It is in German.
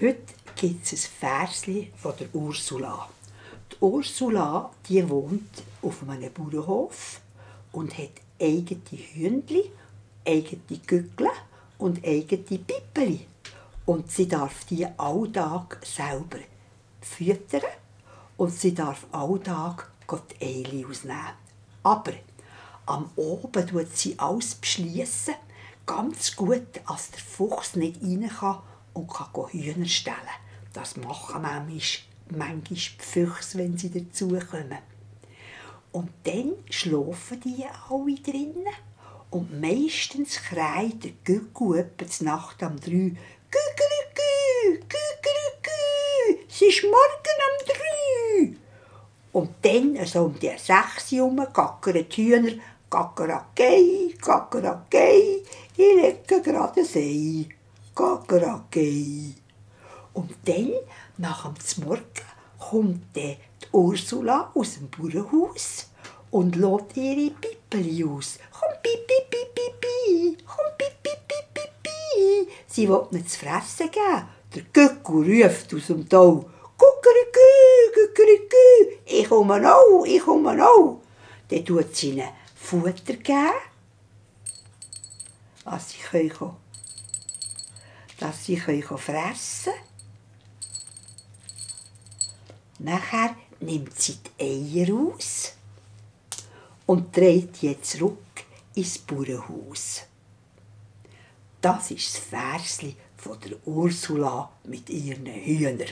Heute gibt es ein Versli von der Ursula. Die Ursula die wohnt auf einem Bauernhof und hat eigene Hündli, eigene Güggle und eigene Pippeli. Und sie darf die alltag selber füttern und sie darf alltag die Eile ausnehmen. Aber am Oben tut sie alles beschliessen, ganz gut, dass der Fuchs nicht rein kann und kann Hühner stellen. Das machen manchmal die Füchse, wenn sie dazukommen. Und dann schlafen die alle drinnen. Und meistens kreit der Gügel etwa Nacht um 3. Gügerigü, Gügerigü, es ist morgen um 3. Und dann, so um die 6 Uhr herum, gackern die Hühner, Gackeragei, Gackeragei, ich lege gerade ein Ei, Gackeragei. Und dann, nach dem Morgen, kommt die Ursula aus dem Bauernhaus und lässt ihre Pippeli aus. Komm, Pipi, Pipi, Pipi, komm, Pipi, Pipi, Pipi. Sie will ihnen zu fressen geben. Der Gügel ruft aus dem Tal, Guckerigü, Guckerigü, ich komme auch, ich komme auch. Dann tut sie ihnen Futter geben, dass sie fressen können. Nachher nimmt sie die Eier aus und trägt die zurück ins Bauernhaus. Das ist das Versli von der Ursula mit ihren Hühnern.